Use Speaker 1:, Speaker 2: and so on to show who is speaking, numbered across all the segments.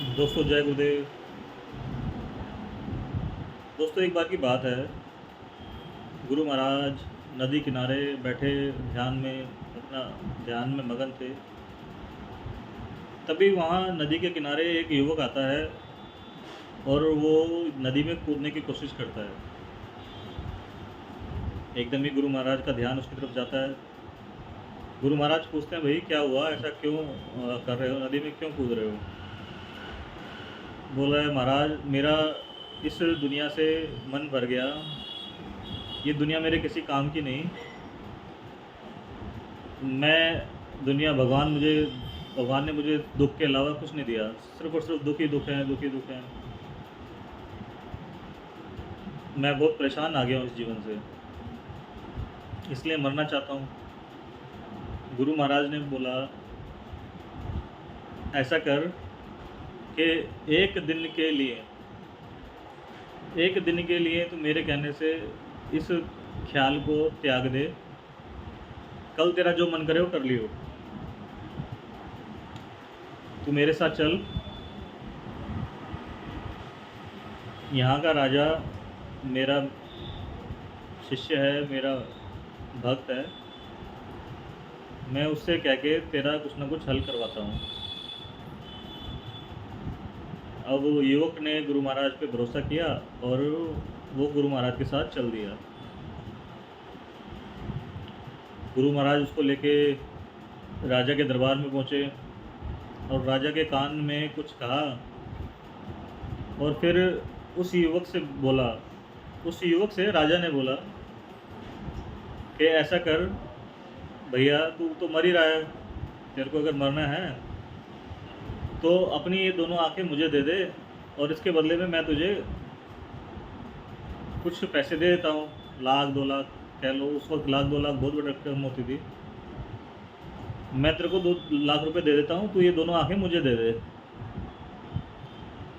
Speaker 1: दोस्तों जय गुरुदेव। दोस्तों एक बार की बात है, गुरु महाराज नदी किनारे बैठे ध्यान में अपना ध्यान में मगन थे। तभी वहाँ नदी के किनारे एक युवक आता है और वो नदी में कूदने की कोशिश करता है। एकदम ही गुरु महाराज का ध्यान उसकी तरफ जाता है। गुरु महाराज पूछते हैं, भाई क्या हुआ, ऐसा क्यों कर रहे हो, नदी में क्यों कूद रहे हो? बोला है, महाराज मेरा इस दुनिया से मन भर गया, ये दुनिया मेरे किसी काम की नहीं। मैं दुनिया भगवान ने मुझे दुख के अलावा कुछ नहीं दिया, सिर्फ और सिर्फ दुख ही दुख है, दुख ही दुख है। मैं बहुत परेशान आ गया हूँ इस जीवन से, इसलिए मरना चाहता हूँ। गुरु महाराज ने बोला, ऐसा कर कि एक दिन के लिए तो मेरे कहने से इस ख्याल को त्याग दे, कल तेरा जो मन करे वो कर लियो। तू मेरे साथ चल, यहाँ का राजा मेरा शिष्य है, मेरा भक्त है, मैं उससे कह के तेरा कुछ ना कुछ हल करवाता हूँ। अब युवक ने गुरु महाराज पे भरोसा किया और वो गुरु महाराज के साथ चल दिया। गुरु महाराज उसको लेके राजा के दरबार में पहुँचे और राजा के कान में कुछ कहा और फिर उस युवक से राजा ने बोला कि ऐसा कर भैया, तू तो मर ही रहा है, तेरे को अगर मरना है तो अपनी ये दोनों आंखें मुझे दे दे और इसके बदले में मैं तुझे कुछ पैसे दे देता हूँ, 1,00,000-2,00,000 कह लो। उस वक्त 1,00,000-2,00,000 बहुत बड़ी रकम होती थी। मैं तेरे को 2,00,000 रुपये दे देता हूँ, तू ये दोनों आंखें मुझे दे दे।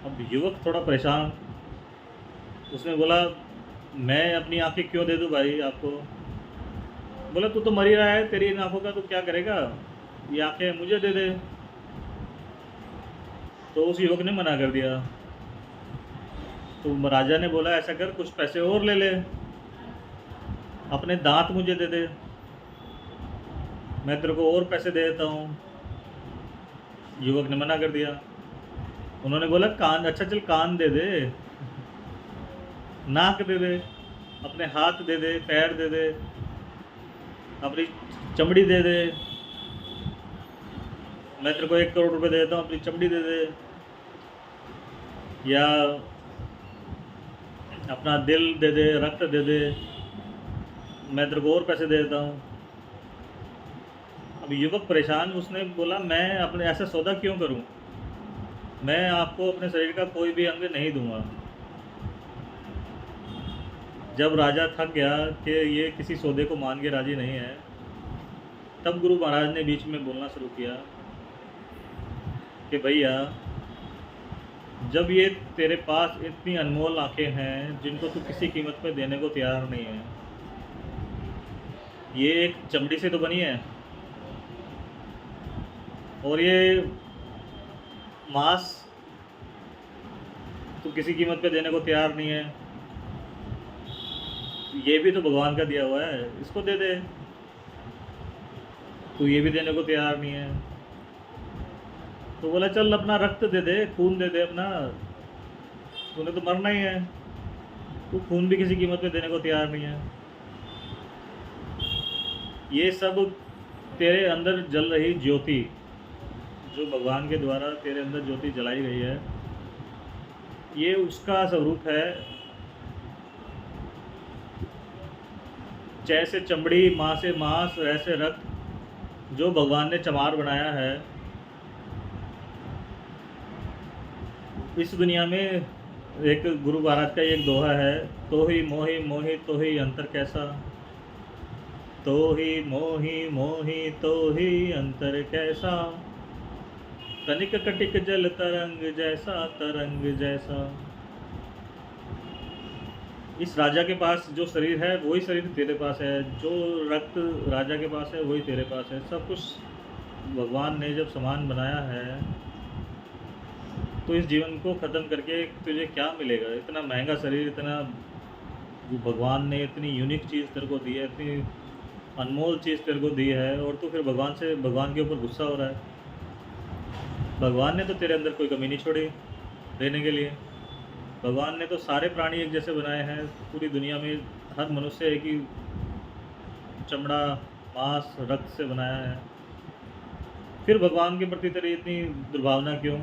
Speaker 1: अब युवक थोड़ा परेशान, उसने बोला, मैं अपनी आंखें क्यों दे दूँ भाई आपको? बोला, तू तो मर ही रहा है, तेरी इन आंखों का तू क्या करेगा, ये आंखें मुझे दे दे। तो उस युवक ने मना कर दिया। तो राजा ने बोला, ऐसा कर कुछ पैसे और ले ले, अपने दांत मुझे दे दे, मैं तेरे को और पैसे दे देता हूँ। युवक ने मना कर दिया। उन्होंने बोला, कान, अच्छा चल कान दे दे, नाक दे दे, अपने हाथ दे दे, पैर दे दे, अपनी चमड़ी दे दे, मैं तेरे को 1 करोड़ रुपए दे देता हूँ, अपनी चमड़ी दे दे, या अपना दिल दे दे, रक्त दे दे, मैं तेरे को और पैसे दे देता हूँ। अब युवक परेशान, उसने बोला, मैं अपने ऐसा सौदा क्यों करूँ, मैं आपको अपने शरीर का कोई भी अंग नहीं दूंगा। जब राजा थक गया कि ये किसी सौदे को मान के राजी नहीं है, तब गुरु महाराज ने बीच में बोलना शुरू किया कि भैया, जब ये तेरे पास इतनी अनमोल आंखें हैं जिनको तू किसी कीमत पे देने को तैयार नहीं है, ये एक चमड़ी से तो बनी है और ये मांस तू किसी कीमत पे देने को तैयार नहीं है, ये भी तो भगवान का दिया हुआ है, इसको दे दे। तू ये भी देने को तैयार नहीं है। तो बोला, चल अपना रक्त दे दे, खून दे दे अपना, तूने तो मरना ही है, तू खून भी किसी कीमत पे देने को तैयार नहीं है। ये सब तेरे अंदर जल रही ज्योति, जो भगवान के द्वारा तेरे अंदर ज्योति जलाई गई है, ये उसका स्वरूप है। जैसे चमड़ी, माँ से मांस, ऐसे रक्त, जो भगवान ने चमार बनाया है। इस दुनिया में एक गुरु महाराज का एक दोहा है, तो ही मोही मोही तो ही अंतर कैसा, तो ही मोही मोही तो ही अंतर कैसा, तनिक कटिक जल तरंग जैसा, तरंग जैसा। इस राजा के पास जो शरीर है वही शरीर तेरे पास है, जो रक्त राजा के पास है वही तेरे पास है। सब कुछ भगवान ने जब समान बनाया है तो इस जीवन को ख़त्म करके तुझे क्या मिलेगा? इतना महँगा शरीर, इतना वो भगवान ने इतनी यूनिक चीज़ तेरे को दी है, इतनी अनमोल चीज़ तेरे को दी है, और तू फिर भगवान के ऊपर गुस्सा हो रहा है। भगवान ने तो तेरे अंदर कोई कमी नहीं छोड़ी देने के लिए। भगवान ने तो सारे प्राणी एक जैसे बनाए हैं। पूरी दुनिया में हर मनुष्य एक ही चमड़ा, मांस, रक्त से बनाया है। फिर भगवान के प्रति तेरी इतनी दुर्भावना क्यों?